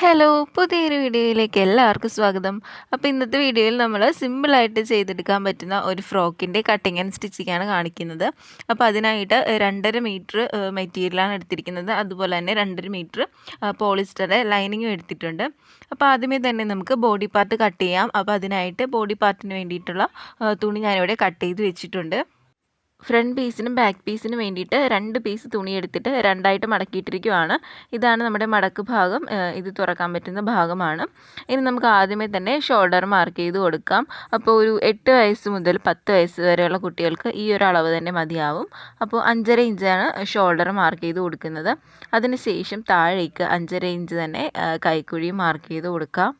Hello പുതിയൊരു വീഡിയോയിലേക്ക് എല്ലാവർക്കും സ്വാഗതം. അപ്പോൾ ഇന്നത്തെ വീഡിയോയിൽ നമ്മൾ സിമ്പിളായിട്ട് ചെയ്തെടുക്കാൻ പറ്റുന്ന ഒരു ഫ്രോക്കിൻ്റെ കട്ടിങ് ആൻഡ് സ്റ്റിച്ചിങ്ങാണ് കാണിക്കുന്നത്. അപ്പോൾ അതിനായിട്ട് 2.5 മീറ്റർ മെറ്റീരിയലാണ് എടുത്തിരിക്കുന്നത്. അതുപോലെ തന്നെ 2.5 മീറ്റർ പോളിസ്റ്റർ ലൈനിങ്ങും എടുത്തിട്ടുണ്ട്. അപ്പോൾ ആദ്യമേ തന്നെ നമുക്ക് ബോഡി പാർട്ട് കട്ട് ചെയ്യാം. അപ്പോൾ അതിനായിട്ട് ബോഡി പാർട്ടിന് വേണ്ടിയിട്ടുള്ള തുണി ഞാനിവിടെ കട്ട് ചെയ്ത് വെച്ചിട്ടുണ്ട്. ഫ്രണ്ട് പീസിനും ബാക്ക് പീസിനും വേണ്ടിയിട്ട് 2 പീസ് തുണി എടുത്തിട്ട് രണ്ടായിട്ട് മടക്കിയിട്ടിരിക്കുകയാണ്. ഇതാണ് നമ്മുടെ മടക്ക് ഭാഗം. ഇത് തുറക്കാൻ പറ്റുന്ന ഭാഗമാണ്. ഇനി നമുക്ക് ആദ്യമേ തന്നെ ഷോൾഡർ മാർക്ക് ചെയ്ത് കൊടുക്കാം. അപ്പോൾ ഒരു 8 വയസ്സ് മുതൽ 10 വയസ്സ് വരെയുള്ള കുട്ടികൾക്ക് ഈ ഒരു അളവ് തന്നെ മതിയാവും. അപ്പോൾ 5.5 ഇഞ്ചാണ് ഷോൾഡർ മാർക്ക് ചെയ്ത് കൊടുക്കുന്നത്. അതിനുശേഷം താഴേക്ക് 5.5 ഇഞ്ച് തന്നെ കൈക്കുഴി മാർക്ക് ചെയ്ത് കൊടുക്കാം.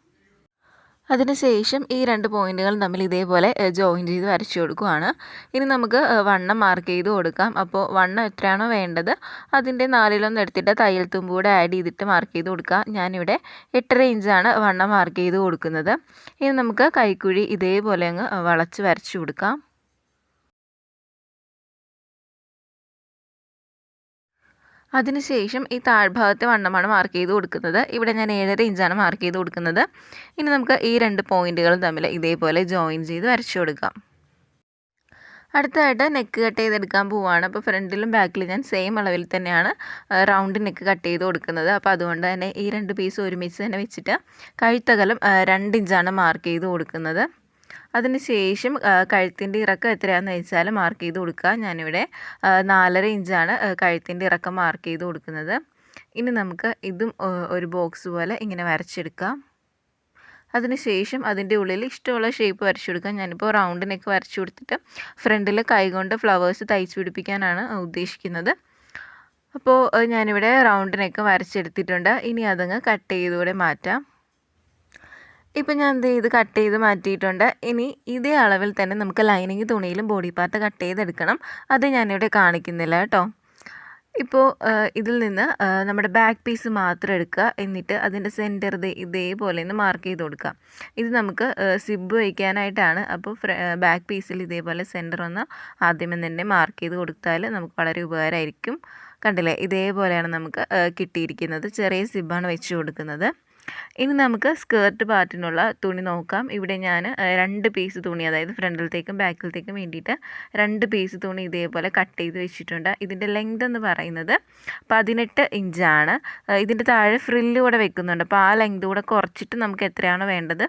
അതിനുശേഷം ഈ 2 പോയിൻറ്റുകൾ തമ്മിൽ ഇതേപോലെ ജോയിൻ ചെയ്ത് വരച്ചു കൊടുക്കുകയാണ്. ഇനി നമുക്ക് വണ്ണം മാർക്ക് ചെയ്ത് കൊടുക്കാം. അപ്പോൾ വണ്ണം എത്രയാണോ വേണ്ടത് അതിൻ്റെ 4/1 എടുത്തിട്ട് തയ്യൽ തുമ്പ് കൂടെ ആഡ് ചെയ്തിട്ട് മാർക്ക് ചെയ്ത് കൊടുക്കുക. ഞാനിവിടെ 8.5 ഇഞ്ചാണ് വണ്ണം മാർക്ക് ചെയ്ത് കൊടുക്കുന്നത്. ഇനി നമുക്ക് കൈക്കുഴി ഇതേപോലെ അങ്ങ് വളച്ച് വരച്ചു കൊടുക്കാം. അതിനുശേഷം ഈ താഴ്ഭാഗത്തെ വണ്ണമാണ് മാർക്ക് ചെയ്ത് കൊടുക്കുന്നത്. ഇവിടെ ഞാൻ 7.5 ഇഞ്ചാണ് മാർക്ക് ചെയ്ത് കൊടുക്കുന്നത്. ഇനി നമുക്ക് ഈ 2 പോയിൻറ്റുകളും തമ്മിൽ ഇതേപോലെ ജോയിൻ ചെയ്ത് വരച്ചു കൊടുക്കാം. അടുത്തതായിട്ട് നെക്ക് കട്ട് ചെയ്തെടുക്കാൻ പോവുകയാണ്. അപ്പോൾ ഫ്രണ്ടിലും ബാക്കിലും ഞാൻ സെയിം അളവിൽ തന്നെയാണ് റൗണ്ട് നെക്ക് കട്ട് ചെയ്ത് കൊടുക്കുന്നത്. അപ്പോൾ അതുകൊണ്ട് തന്നെ ഈ 2 പീസ് ഒരുമിച്ച് തന്നെ വെച്ചിട്ട് കഴുത്തകലം 2 ഇഞ്ചാണ് മാർക്ക് ചെയ്ത് കൊടുക്കുന്നത്. അതിനുശേഷം കഴുത്തിൻ്റെ ഇറക്കം എത്രയാണെന്ന് വെച്ചാൽ മാർക്ക് ചെയ്ത് കൊടുക്കുക. ഞാനിവിടെ 4.5 ഇഞ്ചാണ് കഴുത്തിൻ്റെ ഇറക്കം മാർക്ക് ചെയ്ത് കൊടുക്കുന്നത്. ഇനി നമുക്ക് ഇതും ഒരു ബോക്സ് പോലെ ഇങ്ങനെ വരച്ചെടുക്കാം. അതിനുശേഷം അതിൻ്റെ ഉള്ളിൽ ഇഷ്ടമുള്ള ഷേപ്പ് വരച്ചു കൊടുക്കാം. ഞാനിപ്പോൾ റൗണ്ട് നെക്ക് വരച്ചു കൊടുത്തിട്ട് ഫ്രണ്ടിൽ കൈകൊണ്ട് ഫ്ലവേഴ്സ് തയ്ച്ച് പിടിപ്പിക്കാനാണ് ഉദ്ദേശിക്കുന്നത്. അപ്പോൾ ഞാനിവിടെ റൗണ്ട് നെക്ക് വരച്ചെടുത്തിട്ടുണ്ട്. ഇനി അതങ്ങ് കട്ട് ചെയ്തുകൂടെ മാറ്റാം. ഇപ്പം ഞാൻ ഇത് കട്ട് ചെയ്ത് മാറ്റിയിട്ടുണ്ട്. ഇനി ഇതേ അളവിൽ തന്നെ നമുക്ക് ലൈനിങ് തുണിയിലും ബോഡി പാർട്ട് കട്ട് ചെയ്തെടുക്കണം. അത് ഞാനിവിടെ കാണിക്കുന്നില്ല കേട്ടോ. ഇപ്പോൾ ഇതിൽ നിന്ന് നമ്മുടെ ബാക്ക് പീസ് മാത്രം എടുക്കുക. എന്നിട്ട് അതിൻ്റെ സെൻറ്റർ ഇതേപോലെ ഒന്ന് മാർക്ക് ചെയ്ത് കൊടുക്കുക. ഇത് നമുക്ക് സിബ് വയ്ക്കാനായിട്ടാണ്. അപ്പോൾ ബാക്ക് പീസിൽ ഇതേപോലെ സെൻറ്റർ ഒന്ന് ആദ്യമേ തന്നെ മാർക്ക് ചെയ്ത് കൊടുത്താൽ നമുക്ക് വളരെ ഉപകാരമായിരിക്കും. കണ്ടില്ലേ, ഇതേപോലെയാണ് നമുക്ക് കിട്ടിയിരിക്കുന്നത്. ചെറിയ സിബാണ് വെച്ച് കൊടുക്കുന്നത്. ഇനി നമുക്ക് സ്കേർട്ട് പാർട്ടിനുള്ള തുണി നോക്കാം. ഇവിടെ ഞാൻ 2 പീസ് തുണി, അതായത് ഫ്രണ്ടിലത്തേക്കും ബാക്കിലത്തേക്കും വേണ്ടിയിട്ട് 2 പീസ് തുണി ഇതേപോലെ കട്ട് ചെയ്ത് വെച്ചിട്ടുണ്ട്. ഇതിൻ്റെ ലെങ്ത് എന്ന് പറയുന്നത് 18 ഇഞ്ചാണ്. ഇതിൻ്റെ താഴെ ഫ്രില്ല് കൂടെ വെക്കുന്നുണ്ട്. അപ്പോൾ ആ ലെങ്ത് കൂടെ കുറച്ചിട്ട് നമുക്ക് എത്രയാണോ വേണ്ടത്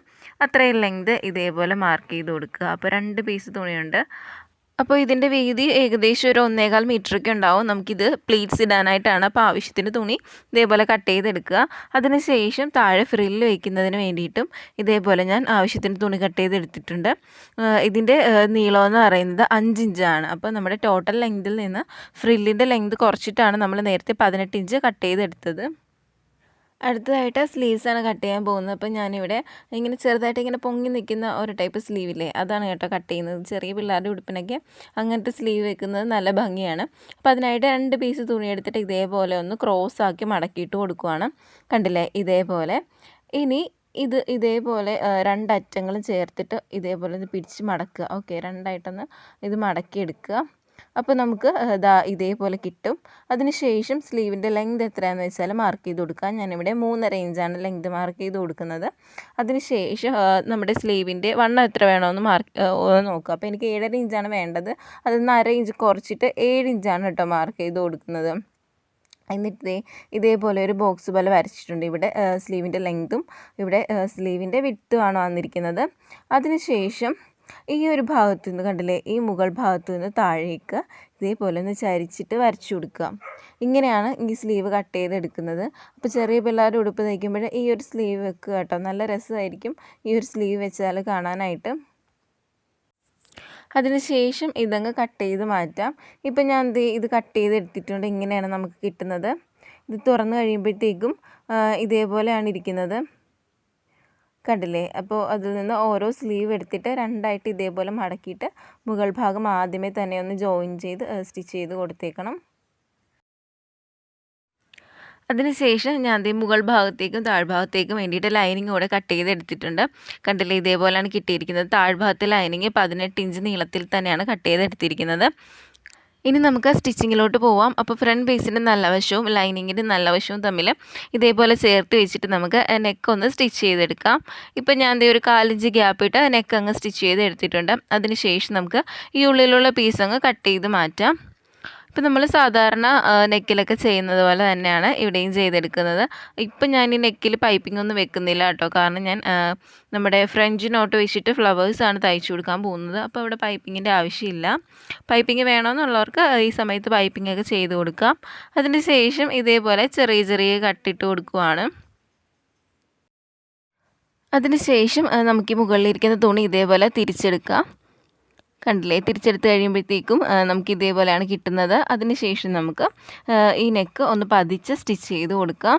അത്രയും ലെങ്ത് ഇതേപോലെ മാർക്ക് ചെയ്ത് കൊടുക്കുക. അപ്പോൾ 2 പീസ് തുണിയുണ്ട്. അപ്പോൾ ഇതിൻ്റെ വീതി ഏകദേശം ഒരു 1.25 മീറ്ററൊക്കെ ഉണ്ടാവും. നമുക്കിത് പ്ലീറ്റ്സ് ഇടാനായിട്ടാണ്. അപ്പോൾ ആവശ്യത്തിന് തുണി ഇതേപോലെ കട്ട് ചെയ്തെടുക്കുക. അതിനുശേഷം താഴെ ഫ്രില്ല് വയ്ക്കുന്നതിന് വേണ്ടിയിട്ടും ഇതേപോലെ ഞാൻ ആവശ്യത്തിന് തുണി കട്ട് ചെയ്തെടുത്തിട്ടുണ്ട്. ഇതിൻ്റെ നീളമെന്ന് പറയുന്നത് 5 ഇഞ്ചാണ്. അപ്പോൾ നമ്മുടെ ടോട്ടൽ ലെങ്തിൽ നിന്ന് ഫ്രില്ലിൻ്റെ ലെങ്ത് കുറച്ചിട്ടാണ് നമ്മൾ നേരത്തെ 18 ഇഞ്ച് കട്ട് ചെയ്തെടുത്തത്. അടുത്തതായിട്ട് സ്ലീവ്സാണ് കട്ട് ചെയ്യാൻ പോകുന്നത്. അപ്പോൾ ഞാനിവിടെ ഇങ്ങനെ ചെറുതായിട്ട് ഇങ്ങനെ പൊങ്ങി നിൽക്കുന്ന ഒരു ടൈപ്പ് സ്ലീവില്ലേ, അതാണ് കേട്ടോ കട്ട് ചെയ്യുന്നത്. ചെറിയ പിള്ളേരുടെ ഉടുപ്പിനൊക്കെ അങ്ങനത്തെ സ്ലീവ് വെക്കുന്നത് നല്ല ഭംഗിയാണ്. അപ്പോൾ അതിനായിട്ട് 2 പീസ് തുണി എടുത്തിട്ട് ഇതേപോലെ ഒന്ന് ക്രോസ് ആക്കി മടക്കിയിട്ട് കൊടുക്കുകയാണ്. കണ്ടില്ലേ, ഇതേപോലെ. ഇനി ഇതേപോലെ 2 അറ്റങ്ങളും ചേർത്തിട്ട് ഇതേപോലെ ഒന്ന് പിടിച്ച് മടക്കുക. ഓക്കെ, 2 ആയിട്ടൊന്ന് ഇത് മടക്കിയെടുക്കുക. അപ്പോൾ നമുക്ക് ഇതേപോലെ കിട്ടും. അതിനുശേഷം സ്ലീവിൻ്റെ ലെങ്ത് എത്രയാണെന്ന് വെച്ചാൽ മാർക്ക് ചെയ്ത് കൊടുക്കുക. ഞാനിവിടെ 3.5 ഇഞ്ചാണ് ലെങ്ത് മാർക്ക് ചെയ്ത് കൊടുക്കുന്നത്. അതിനുശേഷം നമ്മുടെ സ്ലീവിൻ്റെ വണ്ണം എത്ര വേണമെന്ന് നോക്കുക. അപ്പോൾ എനിക്ക് 7.5 ഇഞ്ചാണ് വേണ്ടത്. അതിൽ നിന്ന് 1/2 ഇഞ്ച് കുറച്ചിട്ട് 7 ഇഞ്ചാണ് കേട്ടോ മാർക്ക് ചെയ്ത് കൊടുക്കുന്നത്. എന്നിട്ട് ഇതേപോലെ ഒരു ബോക്സ് പോലെ വരച്ചിട്ടുണ്ട്. ഇവിടെ സ്ലീവിൻ്റെ ലെങ്ത്തും ഇവിടെ സ്ലീവിൻ്റെ വിഡ്ത്തുമാണ് വന്നിരിക്കുന്നത്. അതിനുശേഷം ഈ ഒരു ഭാഗത്തു നിന്ന് കണ്ടില്ലേ, ഈ മുകൾ ഭാഗത്തു നിന്ന് താഴേക്ക് ഇതേപോലെ ഒന്ന് ചരിച്ചിട്ട് വരച്ചു കൊടുക്കുക. ഇങ്ങനെയാണ് ഈ സ്ലീവ് കട്ട് ചെയ്തെടുക്കുന്നത്. അപ്പോൾ ചെറിയ പിള്ളേരുടെ ഉടുപ്പ് തയ്ക്കുമ്പോൾ ഈ ഒരു സ്ലീവ് വെക്കുക കേട്ടോ. നല്ല രസമായിരിക്കും ഈ ഒരു സ്ലീവ് വെച്ചാൽ കാണാനായിട്ട്. അതിനുശേഷം ഇതങ്ങ് കട്ട് ചെയ്ത് മാറ്റാം. ഇപ്പം ഞാൻ ഇത് കട്ട് ചെയ്തെടുത്തിട്ടുണ്ട്. ഇങ്ങനെയാണ് നമുക്ക് കിട്ടുന്നത്. ഇത് തുറന്ന് കഴിയുമ്പോഴത്തേക്കും ഇതേപോലെയാണ് ഇരിക്കുന്നത്. കണ്ടില്ലേ, അപ്പോൾ അതിൽ നിന്ന് ഓരോ സ്ലീവ് എടുത്തിട്ട് 2ആയിട്ട് ഇതേപോലെ മടക്കിയിട്ട് മുകൾ ഭാഗം ആദ്യമേ തന്നെ ഒന്ന് ജോയിൻ ചെയ്ത് സ്റ്റിച്ച് ചെയ്ത് കൊടുത്തേക്കണം. അതിനുശേഷം ഞാൻ മുകൾ ഭാഗത്തേക്കും താഴ്ഭാഗത്തേക്കും വേണ്ടിയിട്ട് ലൈനിങ് കൂടെ കട്ട് ചെയ്തെടുത്തിട്ടുണ്ട്. കണ്ടില്ലേ, ഇതേപോലെയാണ് കിട്ടിയിരിക്കുന്നത്. താഴ്ഭാഗത്തെ ലൈനിങ് 18 ഇഞ്ച് നീളത്തിൽ തന്നെയാണ് കട്ട് ചെയ്തെടുത്തിരിക്കുന്നത്. ഇനി നമുക്ക് സ്റ്റിച്ചിങ്ങിലോട്ട് പോവാം. അപ്പോൾ ഫ്രണ്ട് പീസിൻ്റെ നല്ല വശവും ലൈനിങ്ങിൻ്റെ നല്ല വശവും തമ്മിൽ ഇതേപോലെ ചേർത്ത് വെച്ചിട്ട് നമുക്ക് നെക്ക് ഒന്ന് സ്റ്റിച്ച് ചെയ്തെടുക്കാം. ഇപ്പോൾ ഞാൻ ദേ ഒരു 1/4 ഇഞ്ച് ഗ്യാപ്പ് ഇട്ട് നെക്ക് അങ്ങ് സ്റ്റിച്ച് ചെയ്ത് എടുത്തിട്ടുണ്ട്. അതിനുശേഷം നമുക്ക് ഈ ഉള്ളിലുള്ള പീസ് അങ്ങ് കട്ട് ചെയ്ത് മാറ്റാം. ഇപ്പം നമ്മൾ സാധാരണ നെക്കിലൊക്കെ ചെയ്യുന്നത് പോലെ തന്നെയാണ് ഇവിടെയും ചെയ്തെടുക്കുന്നത്. ഇപ്പം ഞാൻ ഈ നെക്കിൽ പൈപ്പിംഗ് ഒന്നും വെക്കുന്നില്ല കേട്ടോ. കാരണം ഞാൻ നമ്മുടെ ഫ്രഞ്ച് നോട്ട് വെച്ചിട്ട് ഫ്ലവേഴ്സാണ് തയ്ച്ചു കൊടുക്കാൻ പോകുന്നത്. അപ്പോൾ ഇവിടെ പൈപ്പിങ്ങിൻ്റെ ആവശ്യമില്ല. പൈപ്പിംഗ് വേണമെന്നുള്ളവർക്ക് ഈ സമയത്ത് പൈപ്പിംഗ് ഒക്കെ ചെയ്ത് കൊടുക്കാം. അതിന് ശേഷം ഇതേപോലെ ചെറിയ ചെറിയ കട്ടിട്ട് കൊടുക്കുവാണ്. അതിന് ശേഷം നമുക്ക് ഈ മുകളിലിരിക്കുന്ന തുണി ഇതേപോലെ തിരിച്ചെടുക്കാം. കണ്ടില്ലേ, തിരിച്ചെടുത്ത് കഴിയുമ്പോഴത്തേക്കും നമുക്ക് ഇതേപോലെയാണ് കിട്ടുന്നത്. അതിന് ശേഷം നമുക്ക് ഈ നെക്ക് ഒന്ന് പതിച്ച് സ്റ്റിച്ച് ചെയ്ത് കൊടുക്കാം.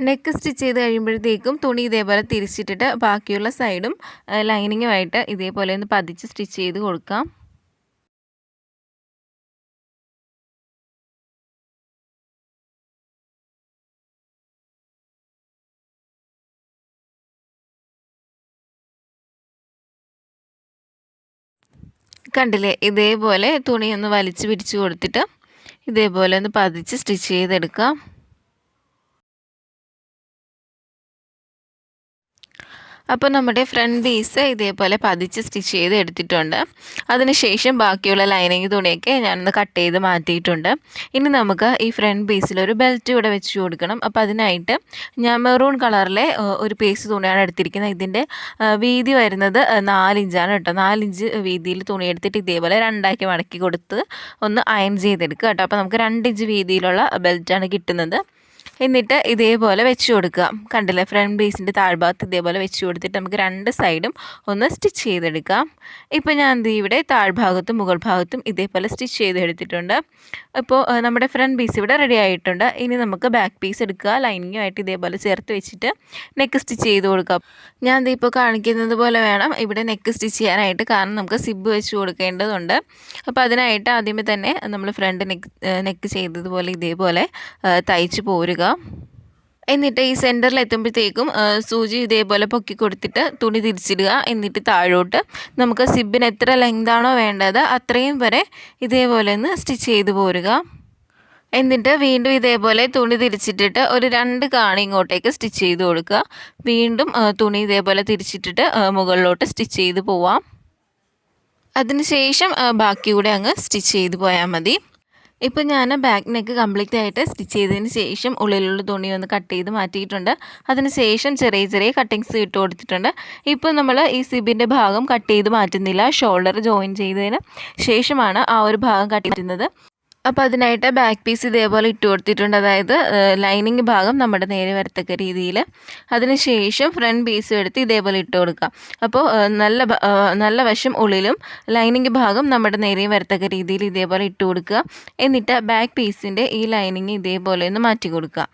നെക്ക് സ്റ്റിച്ച് ചെയ്ത് കഴിയുമ്പോഴത്തേക്കും തുണി ഇതേപോലെ തിരിച്ചിട്ടിട്ട് ബാക്കിയുള്ള സൈഡും ലൈനിങ്ങുമായിട്ട് ഇതേപോലെ ഒന്ന് പതിച്ച് സ്റ്റിച്ച് ചെയ്ത് കൊടുക്കാം. കണ്ടില്ലേ, ഇതേപോലെ തുണി ഒന്ന് വലിച്ച് പിടിച്ച് കൊടുത്തിട്ട് ഇതേപോലെ ഒന്ന് പതിച്ച് സ്റ്റിച്ച് ചെയ്തെടുക്കാം. അപ്പോൾ നമ്മുടെ ഫ്രണ്ട് പീസ് ഇതേപോലെ പതിച്ച് സ്റ്റിച്ച് ചെയ്ത് എടുത്തിട്ടുണ്ട്. അതിനുശേഷം ബാക്കിയുള്ള ലൈനിങ് തുണിയൊക്കെ ഞാനൊന്ന് കട്ട് ചെയ്ത് മാറ്റിയിട്ടുണ്ട്. ഇനി നമുക്ക് ഈ ഫ്രണ്ട് പീസിലൊരു ബെൽറ്റ് ഇവിടെ വെച്ച് കൊടുക്കണം. അപ്പോൾ അതിനായിട്ട് ഞാൻ മെറൂൺ കളറിലെ ഒരു പീസ് തുണിയാണ് എടുത്തിരിക്കുന്നത്. ഇതിൻ്റെ വീതി വരുന്നത് 4 ഇഞ്ചാണ് കേട്ടോ. 4 ഇഞ്ച് വീതിയിൽ തുണി എടുത്തിട്ട് ഇതേപോലെ രണ്ടാക്കി മടക്കി കൊടുത്ത് ഒന്ന് അയൺ ചെയ്തെടുക്കുക കേട്ടോ. അപ്പോൾ നമുക്ക് 2 ഇഞ്ച് വീതിയിലുള്ള ബെൽറ്റാണ് കിട്ടുന്നത്. എന്നിട്ട് ഇതേപോലെ വെച്ച് കൊടുക്കുക. കണ്ടില്ലേ, ഫ്രണ്ട് പീസിൻ്റെ താഴ്ഭാഗത്ത് ഇതേപോലെ വെച്ച് കൊടുത്തിട്ട് നമുക്ക് 2 സൈഡും ഒന്ന് സ്റ്റിച്ച് ചെയ്തെടുക്കാം. ഇപ്പോൾ ഞാൻ ഇവിടെ താഴ്ഭാഗത്തും മുകൾ ഭാഗത്തും ഇതേപോലെ സ്റ്റിച്ച് ചെയ്തെടുത്തിട്ടുണ്ട്. അപ്പോൾ നമ്മുടെ ഫ്രണ്ട് പീസ് ഇവിടെ റെഡി ആയിട്ടുണ്ട്. ഇനി നമുക്ക് ബാക്ക് പീസ് എടുക്കുക. ലൈനിങ്ങുമായിട്ട് ഇതേപോലെ ചേർത്ത് വെച്ചിട്ട് നെക്ക് സ്റ്റിച്ച് ചെയ്ത് കൊടുക്കാം. ഞാൻ ഇപ്പോൾ കാണിക്കുന്നത് പോലെ വേണം ഇവിടെ നെക്ക് സ്റ്റിച്ച് ചെയ്യാനായിട്ട്. കാരണം നമുക്ക് സിബ് വെച്ച് കൊടുക്കേണ്ടതുണ്ട്. അപ്പോൾ അതിനായിട്ട് ആദ്യമേ തന്നെ നമ്മൾ ഫ്രണ്ട് നെക്ക് ചെയ്തതുപോലെ ഇതേപോലെ തയ്ച്ച് പോരുക. എന്നിട്ട് ഈ സെൻറ്ററിൽ എത്തുമ്പോഴത്തേക്കും സൂചി ഇതേപോലെ പൊക്കി കൊടുത്തിട്ട് തുണി തിരിച്ചിടുക. എന്നിട്ട് താഴോട്ട് നമുക്ക് സിബിന് എത്ര ലെങ്താണോ വേണ്ടത് അത്രയും വരെ ഇതേപോലെ ഒന്ന് സ്റ്റിച്ച് ചെയ്ത് പോരുക. എന്നിട്ട് വീണ്ടും ഇതേപോലെ തുണി തിരിച്ചിട്ടിട്ട് ഒരു 2 കാണി ഇങ്ങോട്ടേക്ക് സ്റ്റിച്ച് ചെയ്ത് കൊടുക്കുക. വീണ്ടും തുണി ഇതേപോലെ തിരിച്ചിട്ടിട്ട് മുകളിലോട്ട് സ്റ്റിച്ച് ചെയ്ത് പോവാം. അതിനുശേഷം ബാക്കി കൂടെ അങ്ങ് സ്റ്റിച്ച് ചെയ്ത് പോയാൽ മതി. ഇപ്പോൾ ഞാൻ ബാക്ക് നെക്ക് കംപ്ലീറ്റ് ആയിട്ട് സ്റ്റിച്ച് ചെയ്തതിന് ശേഷം ഉള്ളിലുള്ള തുണി ഒന്ന് കട്ട് ചെയ്ത് മാറ്റിയിട്ടുണ്ട്. അതിന് ശേഷം ചെറിയ ചെറിയ കട്ടിങ്സ് ഇട്ട് കൊടുത്തിട്ടുണ്ട്. ഇപ്പോൾ നമ്മൾ ഈ സിബിൻ്റെ ഭാഗം കട്ട് ചെയ്ത് മാറ്റുന്നില്ല. ഷോൾഡർ ജോയിൻ ചെയ്തതിന് ശേഷമാണ് ആ ഒരു ഭാഗം കട്ട് ചെയ്യുന്നത്. അപ്പോൾ അതിനായിട്ട് ബാക്ക് പീസ് ഇതേപോലെ ഇട്ട് കൊടുത്തിട്ടുണ്ട്. അതായത് ലൈനിങ് ഭാഗം നമ്മുടെ നേരെ വരത്തക്ക രീതിയിൽ. അതിനുശേഷം ഫ്രണ്ട് പീസ് എടുത്ത് ഇതേപോലെ ഇട്ട് കൊടുക്കാം. അപ്പോൾ നല്ല വശം ഉള്ളിലും ലൈനിങ് ഭാഗം നമ്മുടെ നേരെ വരത്തക്ക രീതിയിൽ ഇതേപോലെ ഇട്ട് കൊടുക്കുക. എന്നിട്ട് ബാക്ക് പീസിൻ്റെ ഈ ലൈനിങ് ഇതേപോലെ ഒന്ന് മാറ്റി കൊടുക്കുക.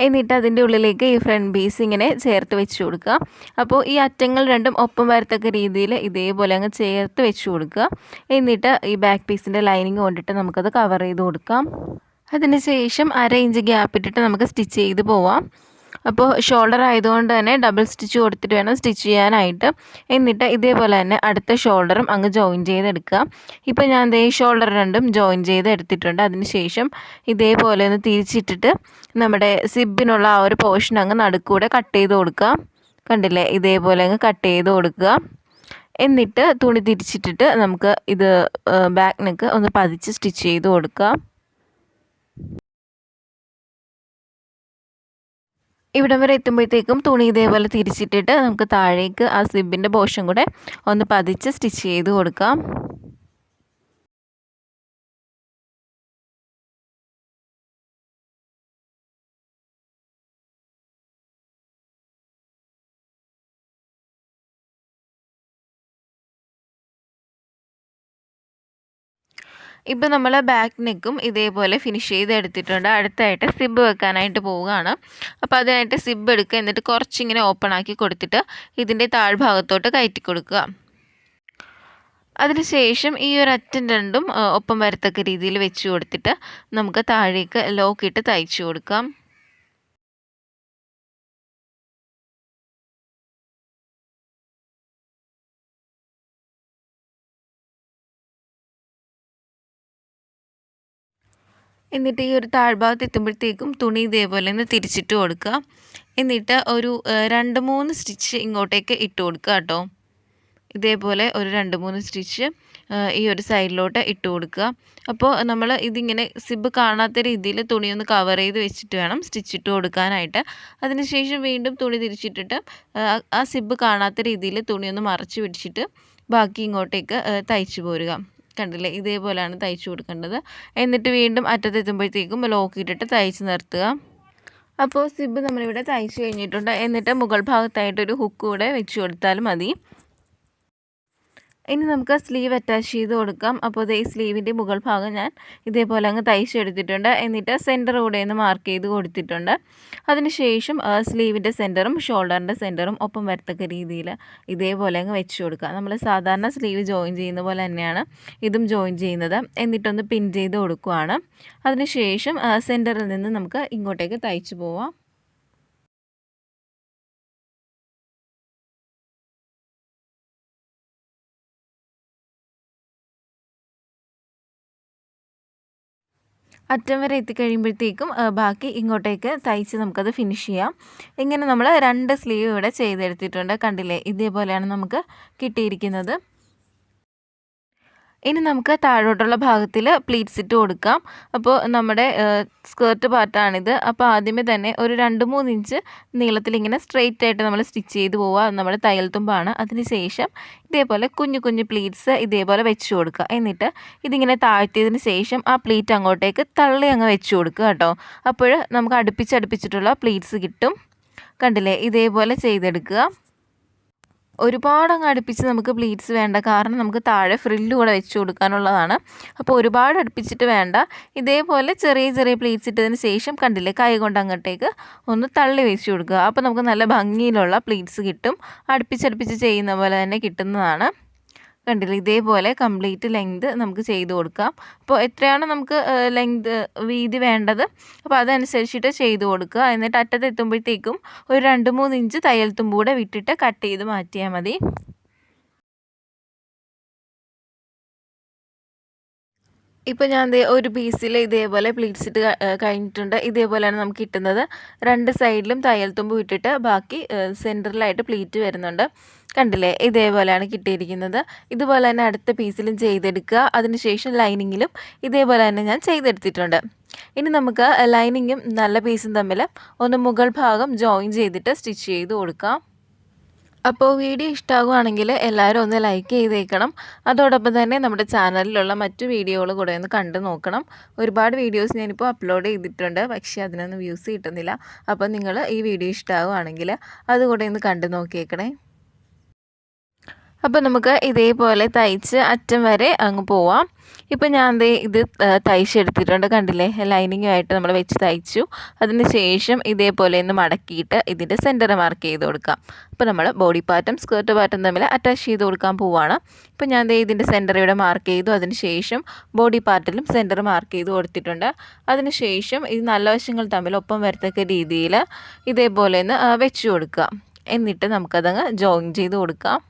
എന്നിട്ട് അതിൻ്റെ ഉള്ളിലേക്ക് ഈ ഫ്രണ്ട് പീസ് ഇങ്ങനെ ചേർത്ത് വെച്ച് കൊടുക്കുക. അപ്പോൾ ഈ അറ്റങ്ങൾ രണ്ടും ഒപ്പം വരത്തക്ക രീതിയിൽ ഇതേപോലെ അങ്ങ് ചേർത്ത് വെച്ച് കൊടുക്കുക. എന്നിട്ട് ഈ ബാക്ക് പീസിൻ്റെ ലൈനിങ് കൊണ്ടിട്ട് നമുക്കത് കവർ ചെയ്ത് കൊടുക്കാം. അതിന് ശേഷം 1/2 ഇഞ്ച് ഗ്യാപ്പ് ഇട്ടിട്ട് നമുക്ക് സ്റ്റിച്ച് ചെയ്ത് പോവാം. അപ്പോൾ ഷോൾഡർ ആയതുകൊണ്ട് തന്നെ ഡബിൾ സ്റ്റിച്ച് കൊടുത്തിട്ട് വേണം സ്റ്റിച്ച് ചെയ്യാനായിട്ട്. എന്നിട്ട് ഇതേപോലെ തന്നെ അടുത്ത ഷോൾഡറും അങ്ങ് ജോയിൻ ചെയ്തെടുക്കുക. ഇപ്പോൾ ഞാൻ ഈ ഷോൾഡർ രണ്ടും ജോയിൻ ചെയ്ത് എടുത്തിട്ടുണ്ട്. അതിന് ശേഷം ഇതേപോലെ ഒന്ന് തിരിച്ചിട്ടിട്ട് നമ്മുടെ സിബിനുള്ള ആ ഒരു പോർഷൻ അങ്ങ് നടുക്കൂടെ കട്ട് ചെയ്ത് കൊടുക്കുക. കണ്ടില്ലേ, ഇതേപോലെ അങ്ങ് കട്ട് ചെയ്ത് കൊടുക്കുക. എന്നിട്ട് തുണി തിരിച്ചിട്ടിട്ട് നമുക്ക് ഇത് ബാക്ക് നെക്ക് ഒന്ന് പതിച്ച് സ്റ്റിച്ച് ചെയ്ത് കൊടുക്കാം. ഇവിടം വരെ എത്തുമ്പോഴത്തേക്കും തുണി ഇതേപോലെ തിരിച്ചിട്ടിട്ട് നമുക്ക് താഴേക്ക് ആ സിബിൻ്റെ പോർഷൻ കൂടെ ഒന്ന് പതിച്ച് സ്റ്റിച്ച് ചെയ്ത് കൊടുക്കാം. ഇപ്പോൾ നമ്മൾ ബാക്ക് നെക്കും ഇതേപോലെ ഫിനിഷ് ചെയ്തെടുത്തിട്ടുണ്ട്. അടുത്തായിട്ട് സിബ് വെക്കാനായിട്ട് പോവുകയാണ്. അപ്പോൾ അതിനായിട്ട് സിബ് എടുക്കുക. എന്നിട്ട് കുറച്ചിങ്ങനെ ഓപ്പൺ ആക്കി കൊടുത്തിട്ട് ഇതിൻ്റെ താഴ്ഭാഗത്തോട്ട് കയറ്റി കൊടുക്കുക. അതിനുശേഷം ഈ ഒരു അറ്റം രണ്ടും ഒപ്പം വരത്തക്ക രീതിയിൽ വെച്ച് കൊടുത്തിട്ട് നമുക്ക് താഴേക്ക് ലോക്കിട്ട് തയ്ച്ചു കൊടുക്കാം. എന്നിട്ട് ഈ ഒരു താഴ്ഭാഗത്ത് എത്തുമ്പോഴത്തേക്കും തുണി ഇതേപോലെ ഒന്ന് തിരിച്ചിട്ട് കൊടുക്കുക. എന്നിട്ട് ഒരു 2-3 സ്റ്റിച്ച് ഇങ്ങോട്ടേക്ക് ഇട്ട് കൊടുക്കുക കേട്ടോ. ഇതേപോലെ ഒരു 2-3 സ്റ്റിച്ച് ഈ ഒരു സൈഡിലോട്ട് ഇട്ട് കൊടുക്കുക. അപ്പോൾ നമ്മൾ ഇതിങ്ങനെ സിബ് കാണാത്ത രീതിയിൽ തുണി ഒന്ന് കവർ ചെയ്ത് വെച്ചിട്ട് വേണം സ്റ്റിച്ച് ഇട്ട് കൊടുക്കാനായിട്ട്. അതിനുശേഷം വീണ്ടും തുണി തിരിച്ചിട്ടിട്ട് ആ സിബ് കാണാത്ത രീതിയിൽ തുണി ഒന്ന് മറച്ച് പിടിച്ചിട്ട് ബാക്കി ഇങ്ങോട്ടേക്ക് തയ്ച്ചു പോരുക. കണ്ടില്ലേ, ഇതേപോലെയാണ് തയ്ച്ചു കൊടുക്കേണ്ടത്. എന്നിട്ട് വീണ്ടും അറ്റത്തെത്തുമ്പോഴത്തേക്കും ലോക്ക് ഇട്ടിട്ട് തയ്ച്ച് നിർത്തുക. അപ്പോൾ സിബ് നമ്മളിവിടെ തയ്ച്ച് കഴിഞ്ഞിട്ടുണ്ട്. എന്നിട്ട് മുകൾ ഭാഗത്തായിട്ടൊരു ഹുക്ക് കൂടെ വെച്ച് കൊടുത്താൽ മതി. ഇനി നമുക്ക് സ്ലീവ് അറ്റാച്ച് ചെയ്ത് കൊടുക്കാം. അപ്പോൾ ഈ സ്ലീവിൻ്റെ മുകൾ ഭാഗം ഞാൻ ഇതേപോലെ അങ്ങ് തയ്ച്ചെടുത്തിട്ടുണ്ട്. എന്നിട്ട് സെൻറ്റർ കൂടെ ഒന്ന് മാർക്ക് ചെയ്ത് കൊടുത്തിട്ടുണ്ട്. അതിനുശേഷം സ്ലീവിൻ്റെ സെൻറ്ററും ഷോൾഡറിൻ്റെ സെൻറ്ററും ഒപ്പം വരത്തക്ക രീതിയിൽ ഇതേപോലെ അങ്ങ് വെച്ച് കൊടുക്കുക. നമ്മൾ സാധാരണ സ്ലീവ് ജോയിൻ ചെയ്യുന്ന പോലെ തന്നെയാണ് ഇതും ജോയിൻ ചെയ്യുന്നത്. എന്നിട്ടൊന്ന് പിൻ ചെയ്ത് കൊടുക്കുകയാണ്. അതിനുശേഷം സെൻറ്ററിൽ നിന്ന് നമുക്ക് ഇങ്ങോട്ടേക്ക് തയ്ച്ചു പോവാം. അറ്റം വരെ എത്തിക്കഴിയുമ്പോഴത്തേക്കും ബാക്കി ഇങ്ങോട്ടേക്ക് തയ്ച്ച് നമുക്കത് ഫിനിഷ് ചെയ്യാം. ഇങ്ങനെ നമ്മൾ 2 സ്ലീവ് ഇവിടെ ചെയ്തെടുത്തിട്ടുണ്ട്. കണ്ടില്ലേ, ഇതേപോലെയാണ് നമുക്ക് കിട്ടിയിരിക്കുന്നത്. ഇനി നമുക്ക് താഴോട്ടുള്ള ഭാഗത്തിൽ പ്ലീറ്റ്സ് ഇട്ട് കൊടുക്കാം. അപ്പോൾ നമ്മുടെ സ്കേർട്ട് പാർട്ടാണിത്. അപ്പോൾ ആദ്യമേ തന്നെ ഒരു 2-3 ഇഞ്ച് നീളത്തിൽ ഇങ്ങനെ സ്ട്രെയിറ്റ് ആയിട്ട് നമ്മൾ സ്റ്റിച്ച് ചെയ്ത് പോവുക. അത് നമ്മുടെ തയ്യൽ തുമ്പാണ്. അതിനുശേഷം ഇതേപോലെ കുഞ്ഞു കുഞ്ഞു പ്ലീറ്റ്സ് ഇതേപോലെ വെച്ച് കൊടുക്കുക. എന്നിട്ട് ഇതിങ്ങനെ താഴ്ത്തിയതിന് ശേഷം ആ പ്ലീറ്റ് അങ്ങോട്ടേക്ക് തള്ളി അങ്ങ് വെച്ച് കൊടുക്കുക കേട്ടോ. അപ്പോൾ നമുക്ക് അടുപ്പിച്ചടുപ്പിച്ചിട്ടുള്ള പ്ലീറ്റ്സ് കിട്ടും. കണ്ടില്ലേ, ഇതേപോലെ ചെയ്തെടുക്കുക. ഒരുപാട് അങ്ങ് അടുപ്പിച്ച് നമുക്ക് പ്ലീറ്റ്സ് വേണ്ട, കാരണം നമുക്ക് താഴെ ഫ്രില്ല് കൂടെ വെച്ച് കൊടുക്കാനുള്ളതാണ്. അപ്പോൾ ഒരുപാട് അടുപ്പിച്ചിട്ട് വേണ്ട. ഇതേപോലെ ചെറിയ ചെറിയ പ്ലീറ്റ്സ് ഇട്ടതിന് ശേഷം കണ്ടില്ലേ, കൈ കൊണ്ട് അങ്ങോട്ടേക്ക് ഒന്ന് തള്ളി വെച്ച് കൊടുക്കുക. അപ്പോൾ നമുക്ക് നല്ല ഭംഗിയിലുള്ള പ്ലീറ്റ്സ് കിട്ടും. അടുപ്പിച്ചടുപ്പിച്ച് ചെയ്യുന്ന പോലെ തന്നെ കിട്ടുന്നതാണ്. കണ്ടില്ലേ, ഇതേപോലെ കംപ്ലീറ്റ് ലെങ്ത് നമുക്ക് ചെയ്ത് കൊടുക്കാം. അപ്പോൾ എത്രയാണ് നമുക്ക് ലെങ്ത് വീതി വേണ്ടത്, അപ്പോൾ അതനുസരിച്ചിട്ട് ചെയ്ത് കൊടുക്കുക. എന്നിട്ട് അറ്റത്തെത്തുമ്പോഴത്തേക്കും ഒരു 2-3 ഇഞ്ച് തയ്യൽ തുമ്പ് കൂടെ വിട്ടിട്ട് കട്ട് ചെയ്ത് മാറ്റിയാൽ മതി. ഇപ്പോൾ ഞാൻ ഒരു പീസിൽ ഇതേപോലെ പ്ലീറ്റ്സ് ഇട്ട് കഴിഞ്ഞിട്ടുണ്ട്. ഇതേപോലെയാണ് നമുക്ക് കിട്ടുന്നത്. 2 സൈഡിലും തയ്യൽ തുമ്പ് വിട്ടിട്ട് ബാക്കി സെൻറ്ററിലായിട്ട് പ്ലീറ്റ് വരുന്നുണ്ട്. കണ്ടില്ലേ, ഇതേപോലെയാണ് കിട്ടിയിരിക്കുന്നത്. ഇതുപോലെ തന്നെ അടുത്ത പീസിലും ചെയ്തെടുക്കുക. അതിനുശേഷം ലൈനിങ്ങിലും ഇതേപോലെ തന്നെ ഞാൻ ചെയ്തെടുത്തിട്ടുണ്ട്. ഇനി നമുക്ക് ലൈനിങ്ങും നല്ല പീസും തമ്മിൽ ഒന്ന് മുകൾ ഭാഗം ജോയിൻ ചെയ്തിട്ട് സ്റ്റിച്ച് ചെയ്ത് കൊടുക്കാം. അപ്പോൾ വീഡിയോ ഇഷ്ടമാകുകയാണെങ്കിൽ എല്ലാവരും ഒന്ന് ലൈക്ക് ചെയ്തേക്കണം. അതോടൊപ്പം തന്നെ നമ്മുടെ ചാനലിലുള്ള മറ്റു വീഡിയോകൾ കൂടെ ഒന്ന് കണ്ടു നോക്കണം. ഒരുപാട് വീഡിയോസ് ഞാനിപ്പോൾ അപ്ലോഡ് ചെയ്തിട്ടുണ്ട്, പക്ഷേ അതിനൊന്നും വ്യൂസ് കിട്ടുന്നില്ല. അപ്പോൾ നിങ്ങൾ ഈ വീഡിയോ ഇഷ്ടമാകുകയാണെങ്കിൽ അതുകൂടെ ഒന്ന് കണ്ടു നോക്കിയേക്കണേ. അപ്പോൾ നമുക്ക് ഇതേപോലെ തയ്ച്ച് അറ്റം വരെ അങ്ങ് പോവാം. ഇപ്പോൾ ഞാൻ ഇത് തയ്ച്ചെടുത്തിട്ടുണ്ട്. കണ്ടില്ലേ, ലൈനിങ്ങുമായിട്ട് നമ്മൾ വെച്ച് തയ്ച്ചു. അതിന് ശേഷം ഇതേപോലെ ഒന്ന് മടക്കിയിട്ട് ഇതിൻ്റെ സെൻറ്റർ മാർക്ക് ചെയ്ത് കൊടുക്കാം. അപ്പോൾ നമ്മൾ ബോഡി പാർട്ടും സ്കേർട്ട് പാർട്ടും തമ്മിൽ അറ്റാച്ച് ചെയ്ത് കൊടുക്കാൻ പോവുകയാണ്. ഇപ്പോൾ ഞാൻ ഇതിൻ്റെ സെൻറ്റർ ഇവിടെ മാർക്ക് ചെയ്തു. അതിന് ശേഷം ബോഡി പാർട്ടിലും സെൻറ്റർ മാർക്ക് ചെയ്ത് കൊടുത്തിട്ടുണ്ട്. അതിന് ശേഷം ഇത് നല്ല വശങ്ങൾ തമ്മിൽ ഒപ്പം വരത്തക്ക രീതിയിൽ ഇതേപോലെ ഒന്ന് വെച്ച് കൊടുക്കുക. എന്നിട്ട് നമുക്കതങ്ങ് ജോയിൻ ചെയ്ത് കൊടുക്കാം.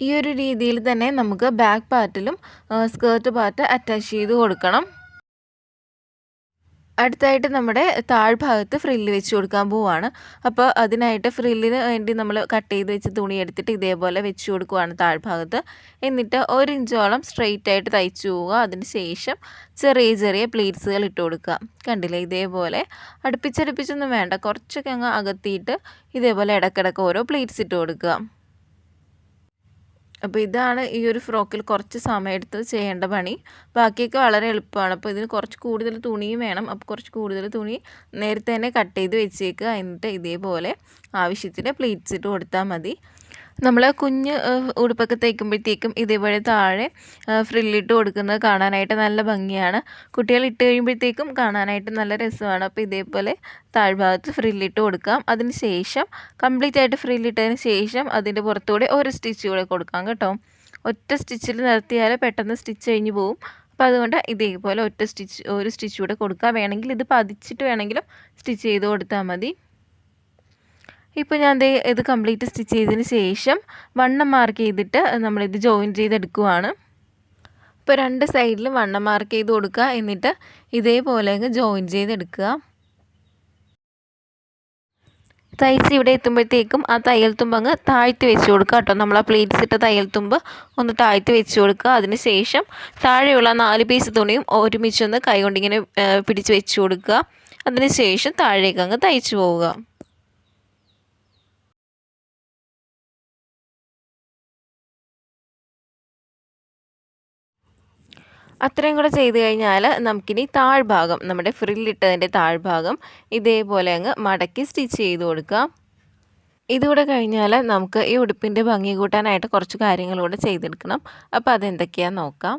ഈ ഒരു രീതിയിൽ തന്നെ നമുക്ക് ബാക്ക് പാർട്ടിലും സ്കേർട്ട് പാർട്ട് അറ്റാച്ച് ചെയ്ത് കൊടുക്കണം. അടുത്തായിട്ട് നമ്മുടെ താഴ്ഭാഗത്ത് ഫ്രില്ല് വെച്ച് കൊടുക്കാൻ പോവുകയാണ്. അപ്പോൾ അതിനായിട്ട് ഫ്രില്ലിന് വേണ്ടി നമ്മൾ കട്ട് ചെയ്ത് വെച്ച് തുണി എടുത്തിട്ട് ഇതേപോലെ വെച്ച് കൊടുക്കുകയാണ് താഴ്ഭാഗത്ത്. എന്നിട്ട് 1 ഇഞ്ചോളം സ്ട്രെയിറ്റ് ആയിട്ട് തയ്ച്ചു പോവുക. അതിന് ശേഷം ചെറിയ ചെറിയ പ്ലീറ്റ്സുകൾ ഇട്ട് കൊടുക്കുക. കണ്ടില്ലേ, ഇതേപോലെ അടുപ്പിച്ചടുപ്പിച്ചൊന്നും വേണ്ട, കുറച്ചൊക്കെ അങ്ങ് അകത്തിയിട്ട് ഇതേപോലെ ഇടയ്ക്കിടയ്ക്ക് ഓരോ പ്ലീറ്റ്സ് ഇട്ട് കൊടുക്കുക. അപ്പോൾ ഇതാണ് ഈ ഒരു ഫ്രോക്കിൽ കുറച്ച് സമയമെടുത്ത് ചെയ്യേണ്ട പണി. ബാക്കിയൊക്കെ വളരെ എളുപ്പമാണ്. അപ്പോൾ ഇതിന് കുറച്ച് കൂടുതൽ തുണിയും വേണം. അപ്പോൾ കുറച്ച് കൂടുതൽ തുണി നേരത്തെ തന്നെ കട്ട് ചെയ്ത് വെച്ചേക്കുക. എന്നിട്ട് ഇതേപോലെ ആവശ്യത്തിന് പ്ലീറ്റ്സ് ഇട്ട് കൊടുത്താൽ മതി. നമ്മൾ കുഞ്ഞ് ഉടുപ്പൊക്കെ തയ്ക്കുമ്പോഴത്തേക്കും ഇതേപോലെ താഴെ ഫ്രില്ലിട്ട് കൊടുക്കുന്നത് കാണാനായിട്ട് നല്ല ഭംഗിയാണ്. കുട്ടികൾ ഇട്ട് കഴിയുമ്പോഴത്തേക്കും കാണാനായിട്ട് നല്ല രസമാണ്. അപ്പോൾ ഇതേപോലെ താഴ്ഭാഗത്ത് ഫ്രില്ലിട്ട് കൊടുക്കാം. അതിന് ശേഷം കംപ്ലീറ്റ് ആയിട്ട് ഫ്രില്ലിട്ടതിന് ശേഷം അതിൻ്റെ പുറത്തൂടെ ഒരു സ്റ്റിച്ച് കൂടെ കൊടുക്കാം കേട്ടോ. ഒറ്റ സ്റ്റിച്ചിൽ നിർത്തിയാൽ പെട്ടെന്ന് സ്റ്റിച്ച് കഴിഞ്ഞ് പോവും. അപ്പോൾ അതുകൊണ്ട് ഇതേപോലെ ഒരു സ്റ്റിച്ച് കൂടെ കൊടുക്കുക. വേണമെങ്കിൽ ഇത് പതിച്ചിട്ട് വേണമെങ്കിലും സ്റ്റിച്ച് ചെയ്ത് കൊടുത്താൽ മതി. ഇപ്പോൾ ഞാൻ ഇത് കംപ്ലീറ്റ് സ്റ്റിച്ച് ചെയ്തതിന് ശേഷം വണ്ണം മാർക്ക് ചെയ്തിട്ട് നമ്മളിത് ജോയിൻ ചെയ്തെടുക്കുവാണ്. ഇപ്പോൾ 2 സൈഡിലും വണ്ണം മാർക്ക് ചെയ്ത് കൊടുക്കുക. എന്നിട്ട് ഇതേപോലെ അങ്ങ് ജോയിൻ ചെയ്തെടുക്കുക. തയ്ച്ച് ഇവിടെ എത്തുമ്പോഴത്തേക്കും ആ തയ്യൽ തുമ്പ് അങ്ങ് താഴ്ത്തി വെച്ച് കൊടുക്കുക കേട്ടോ. നമ്മൾ ആ പ്ലീറ്റ്സ് ഇട്ട തയ്യൽ തുമ്പ് ഒന്ന് താഴ്ത്തി വെച്ച് കൊടുക്കുക. അതിന് ശേഷം താഴെയുള്ള 4 പീസ് തുണിയും ഒരുമിച്ചൊന്ന് കൈകൊണ്ടിങ്ങനെ പിടിച്ച് വെച്ച് കൊടുക്കുക. അതിന് ശേഷം താഴേക്ക് അങ്ങ് തയ്ച്ചു പോവുക. അത്രയും കൂടെ ചെയ്ത് കഴിഞ്ഞാൽ നമുക്കിനി താഴ്ഭാഗം, നമ്മുടെ ഫ്രില്ലിട്ടതിൻ്റെ താഴ്ഭാഗം ഇതേപോലെ അങ്ങ് മടക്കി സ്റ്റിച്ച് ചെയ്ത് കൊടുക്കാം. ഇതുകൂടെ കഴിഞ്ഞാൽ നമുക്ക് ഈ ഉടുപ്പിൻ്റെ ഭംഗി കൂട്ടാനായിട്ട് കുറച്ച് കാര്യങ്ങളൂടെ ചെയ്തെടുക്കണം. അപ്പോൾ അതെന്തൊക്കെയാണെന്ന് നോക്കാം.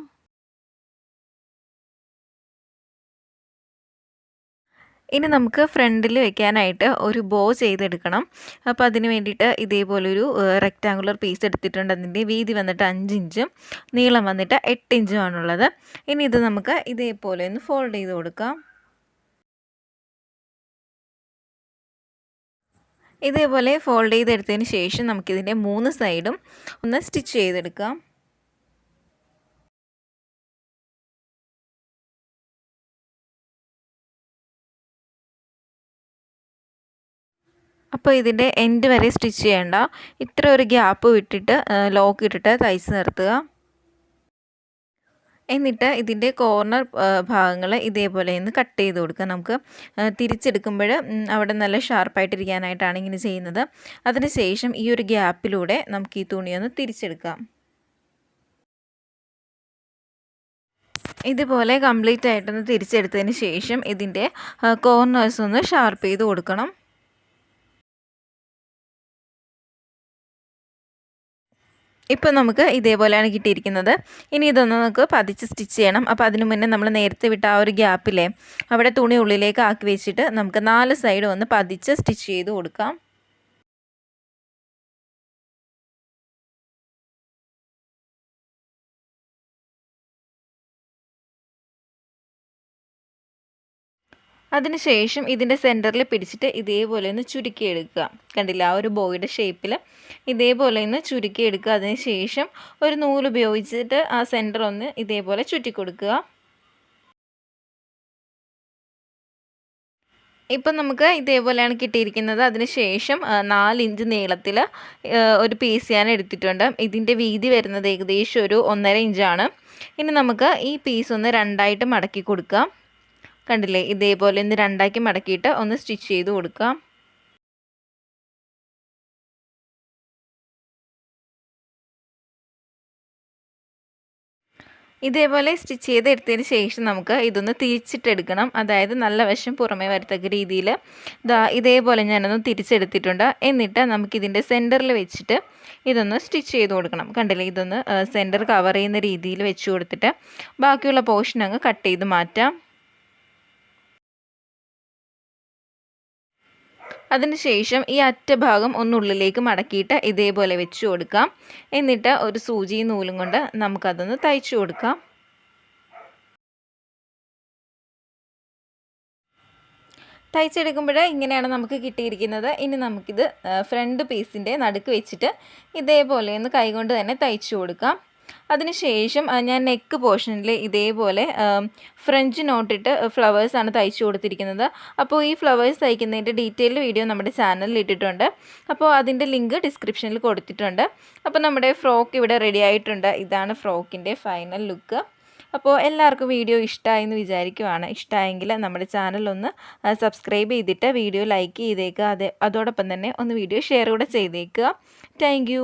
ഇനി നമുക്ക് ഫ്രണ്ടിൽ വെക്കാനായിട്ട് ഒരു ബോ ചെയ്തെടുക്കണം. അപ്പോൾ അതിന് വേണ്ടിയിട്ട് ഇതേപോലൊരു റെക്റ്റാങ്കുലർ പീസ് എടുത്തിട്ടുണ്ട്. അതിൻ്റെ വീതി വന്നിട്ട് 5 ഇഞ്ചും നീളം വന്നിട്ട് 8 ഇഞ്ചും ആണുള്ളത്. ഇനി ഇത് നമുക്ക് ഇതേപോലെ ഒന്ന് ഫോൾഡ് ചെയ്ത് കൊടുക്കാം. ഇതേപോലെ ഫോൾഡ് ചെയ്തെടുത്തതിന് ശേഷം നമുക്കിതിൻ്റെ 3 സൈഡും ഒന്ന് സ്റ്റിച്ച് ചെയ്തെടുക്കാം. അപ്പോൾ ഇതിൻ്റെ എൻഡ് വരെ സ്റ്റിച്ച് ചെയ്യേണ്ട. ഇത്ര ഒരു ഗ്യാപ്പ് വിട്ടിട്ട് ലോക്ക് ഇട്ടിട്ട് തയ്ച്ച് നിർത്തുക. എന്നിട്ട് ഇതിൻ്റെ കോർണർ ഭാഗങ്ങൾ ഇതേപോലെ ഒന്ന് കട്ട് ചെയ്ത് കൊടുക്കുക. നമുക്ക് തിരിച്ചെടുക്കുമ്പോൾ അവിടെ നല്ല ഷാർപ്പായിട്ടിരിക്കാനായിട്ടാണ് ഇങ്ങനെ ചെയ്യുന്നത്. അതിന് ശേഷം ഈ ഒരു ഗ്യാപ്പിലൂടെ നമുക്ക് ഈ തുണിയൊന്ന് തിരിച്ചെടുക്കാം. ഇതുപോലെ കംപ്ലീറ്റ് ആയിട്ടൊന്ന് തിരിച്ചെടുത്തതിന് ശേഷം ഇതിൻ്റെ കോർണേഴ്സ് ഒന്ന് ഷാർപ്പ് ചെയ്ത് കൊടുക്കണം. ഇപ്പോൾ നമുക്ക് ഇതേപോലെയാണ് കിട്ടിയിരിക്കുന്നത്. ഇനി ഇതൊന്ന് നമുക്ക് പതിച്ച് സ്റ്റിച്ച് ചെയ്യണം. അപ്പോൾ അതിന് മുന്നേ നമ്മൾ നേരത്തെ വിട്ട ആ ഒരു ഗ്യാപ്പിലെ അവിടെ തുണി ഉള്ളിലേക്ക് ആക്കി വെച്ചിട്ട് നമുക്ക് 4 സൈഡും ഒന്ന് പതിച്ച് സ്റ്റിച്ച് ചെയ്ത് കൊടുക്കാം. അതിനുശേഷം ഇതിൻ്റെ സെൻറ്ററിൽ പിടിച്ചിട്ട് ഇതേപോലെ ഒന്ന് ചുരുക്കിയെടുക്കുക. കണ്ടില്ല, ആ ഒരു ബോയുടെ ഷേപ്പിൽ ഇതേപോലെ ഒന്ന് ചുരുക്കിയെടുക്കുക. അതിന് ശേഷം ഒരു നൂല് ഉപയോഗിച്ചിട്ട് ആ സെൻറ്റർ ഒന്ന് ഇതേപോലെ ചുറ്റിക്കൊടുക്കുക. ഇപ്പം നമുക്ക് ഇതേപോലെയാണ് കിട്ടിയിരിക്കുന്നത്. അതിന് ശേഷം 4 ഇഞ്ച് നീളത്തിൽ ഒരു പീസ് ഞാൻ എടുത്തിട്ടുണ്ട്. ഇതിൻ്റെ വീതി വരുന്നത് ഏകദേശം ഒരു 1.5 ഇഞ്ചാണ്. ഇനി നമുക്ക് ഈ പീസ് ഒന്ന് 2ആയിട്ട് മടക്കി കൊടുക്കാം. കണ്ടില്ലേ, ഇതേപോലെ ഒന്ന് 2ആക്കി മടക്കിയിട്ട് ഒന്ന് സ്റ്റിച്ച് ചെയ്ത് കൊടുക്കാം. ഇതേപോലെ സ്റ്റിച്ച് ചെയ്തെടുത്തതിന് ശേഷം നമുക്ക് ഇതൊന്ന് തിരിച്ചിട്ടെടുക്കണം. അതായത് നല്ല വശം പുറമേ വരത്തക്ക രീതിയിൽ ഇതേപോലെ ഞാനൊന്ന് തിരിച്ചെടുത്തിട്ടുണ്ട്. എന്നിട്ട് നമുക്കിതിൻ്റെ സെൻറ്ററിൽ വെച്ചിട്ട് ഇതൊന്ന് സ്റ്റിച്ച് ചെയ്ത് കൊടുക്കണം. കണ്ടില്ലേ, ഇതൊന്ന് സെൻറ്റർ കവർ ചെയ്യുന്ന രീതിയിൽ വെച്ച് കൊടുത്തിട്ട് ബാക്കിയുള്ള പോർഷൻ അങ്ങ് കട്ട് ചെയ്ത് മാറ്റാം. അതിനുശേഷം ഈ അറ്റഭാഗം ഒന്നുള്ളിലേക്ക് മടക്കിയിട്ട് ഇതേപോലെ വെച്ച് കൊടുക്കാം. എന്നിട്ട് ഒരു സൂചിയും നൂലും കൊണ്ട് നമുക്കതൊന്ന് തയ്ച്ചു കൊടുക്കാം. തയ്ച്ചെടുക്കുമ്പോൾ ഇങ്ങനെയാണ് നമുക്ക് കിട്ടിയിരിക്കുന്നത്. ഇനി നമുക്കിത് ഫ്രണ്ട് പീസിൻ്റെ നടുക്ക് വെച്ചിട്ട് ഇതേപോലെ ഒന്ന് കൈകൊണ്ട് തന്നെ തയ്ച്ചു കൊടുക്കാം. അതിനുശേഷം ഞാൻ നെക്ക് പോർഷനിൽ ഇതേപോലെ ഫ്രഞ്ച് നോട്ടിട്ട് ഫ്ലവേഴ്സാണ് തയ്ച്ചു കൊടുത്തിരിക്കുന്നത്. അപ്പോൾ ഈ ഫ്ലവേഴ്സ് തയ്ക്കുന്നതിൻ്റെ ഡീറ്റെയിൽഡ് വീഡിയോ നമ്മുടെ ചാനലിൽ ഇട്ടിട്ടുണ്ട്. അപ്പോൾ അതിൻ്റെ ലിങ്ക് ഡിസ്ക്രിപ്ഷനിൽ കൊടുത്തിട്ടുണ്ട്. അപ്പോൾ നമ്മുടെ ഫ്രോക്ക് ഇവിടെ റെഡി ആയിട്ടുണ്ട്. ഇതാണ് ഫ്രോക്കിൻ്റെ ഫൈനൽ ലുക്ക്. അപ്പോൾ എല്ലാവർക്കും വീഡിയോ ഇഷ്ടമായെന്ന് വിചാരിക്കുവാണ്. ഇഷ്ടമായെങ്കിൽ നമ്മുടെ ചാനലൊന്ന് സബ്സ്ക്രൈബ് ചെയ്തിട്ട് വീഡിയോ ലൈക്ക് ചെയ്തേക്കുക. അതോടൊപ്പം തന്നെ ഒന്ന് വീഡിയോ ഷെയർ കൂടെ ചെയ്തേക്കുക. താങ്ക്